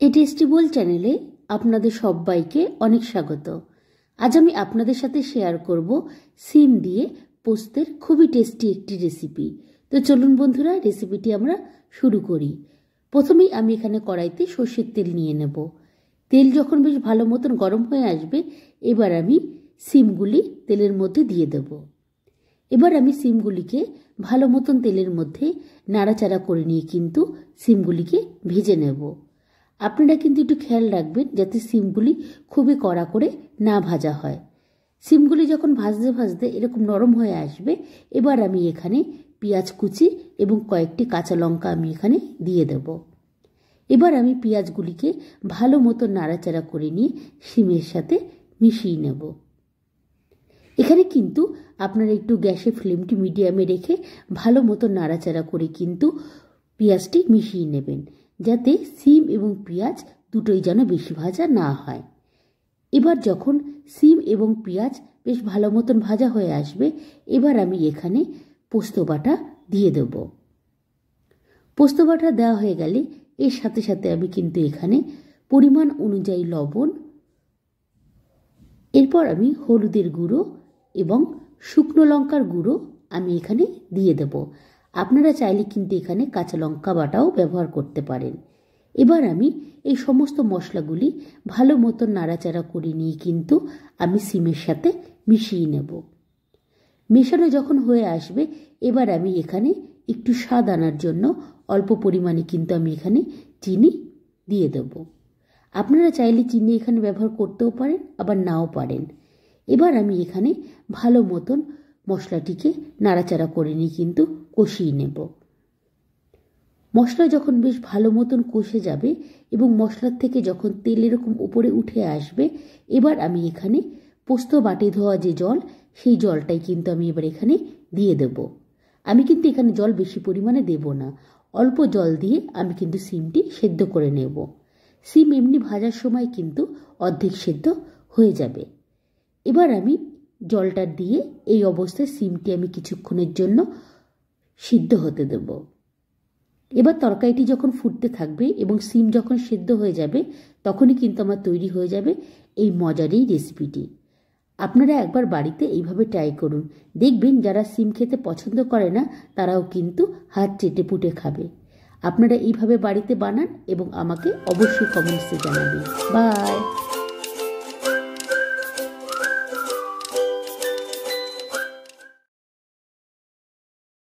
এই টেস্টি বোল চ্যানেলে আপনাদের সবাইকে অনেক স্বাগত। আজ আমি আপনাদের সাথে শেয়ার করব সিম দিয়ে পোস্তের খুবই টেস্টি একটি রেসিপি। তো চলুন বন্ধুরা, রেসিপিটি আমরা শুরু করি। প্রথমেই আমি এখানে কড়াইতে সর্ষের তেল নিয়ে নেব। তেল যখন বেশ ভালো মতন গরম হয়ে আসবে, এবার আমি সিমগুলি তেলের মধ্যে দিয়ে দেব। এবার আমি সিমগুলিকে ভালো মতন তেলের মধ্যে নাড়াচাড়া করে নিয়ে কিন্তু সিমগুলিকে ভেজে নেব। আপনারা কিন্তু একটু খেয়াল রাখবেন যাতে সিমগুলি খুবই কড়া করে না ভাজা হয়। সিমগুলি যখন ভাজতে ভাজতে এরকম নরম হয়ে আসবে, এবার আমি এখানে পেঁয়াজ কুচি এবং কয়েকটি কাঁচা লঙ্কা আমি এখানে দিয়ে দেব। এবার আমি পেঁয়াজগুলিকে ভালো মতো নাড়াচাড়া করে নিয়ে সিমের সাথে মিশিয়ে নেব। এখানে কিন্তু আপনারা একটু গ্যাসের ফ্লেমটি মিডিয়ামে রেখে ভালো মতো নাড়াচাড়া করে কিন্তু পেঁয়াজটি মিশিয়ে নেবেন, যাতে সিম এবং পেঁয়াজ দুটোই যেন বেশি ভাজা না হয়। এবার যখন সিম এবং পেঁয়াজ বেশ ভালো মতন ভাজা হয়ে আসবে, এবার আমি এখানে পোস্ত বাটা দিয়ে দেব। পোস্ত বাটা দেওয়া হয়ে গেলে এর সাথে সাথে আমি কিন্তু এখানে পরিমাণ অনুযায়ী লবণ, এরপর আমি হলুদের গুঁড়ো এবং শুকনো লঙ্কার গুঁড়ো আমি এখানে দিয়ে দেব। আপনারা চাইলে কিন্তু এখানে কাঁচা লঙ্কা বাটাও ব্যবহার করতে পারেন। এবার আমি এই সমস্ত মশলাগুলি ভালো মতন নাড়াচাড়া করে নিয়ে কিন্তু আমি সিমের সাথে মিশিয়ে নেব। মেশানো যখন হয়ে আসবে, এবার আমি এখানে একটু স্বাদ আনার জন্য অল্প পরিমাণে কিন্তু আমি এখানে চিনি দিয়ে দেব। আপনারা চাইলে চিনি এখানে ব্যবহার করতেও পারেন, আবার নাও পারেন। এবার আমি এখানে ভালো মতন মশলাটিকে নাড়াচাড়া করে নিয়ে কিন্তু কষিয়ে নেব। মশলা যখন বেশ ভালো মতন কষে যাবে এবং মশলার থেকে যখন তেল এরকম উপরে উঠে আসবে, এবার আমি এখানে পোস্ত বাটি ধোয়া যে জল, সেই জলটাই কিন্তু আমি এবার এখানে দিয়ে দেব। আমি কিন্তু এখানে জল বেশি পরিমাণে দেব না, অল্প জল দিয়ে আমি কিন্তু সিমটি সেদ্ধ করে নেব। সিম এমনি ভাজার সময় কিন্তু অর্ধেক সেদ্ধ হয়ে যাবে। এবার আমি জলটা দিয়ে এই অবস্থায় সিমটি আমি কিছুক্ষণের জন্য সিদ্ধ হতে দেব। এবার তরকারিটি যখন ফুটতে থাকবে এবং সিম যখন সিদ্ধ হয়ে যাবে, তখনই কিন্তু আমার তৈরি হয়ে যাবে এই মজার এই রেসিপিটি। আপনারা একবার বাড়িতে এইভাবে ট্রাই করুন, দেখবেন যারা সিম খেতে পছন্দ করে না তারাও কিন্তু হাত চেটে পুটে খাবে। আপনারা এইভাবে বাড়িতে বানান এবং আমাকে অবশ্যই কমেন্টসে জানাবেন। বাই।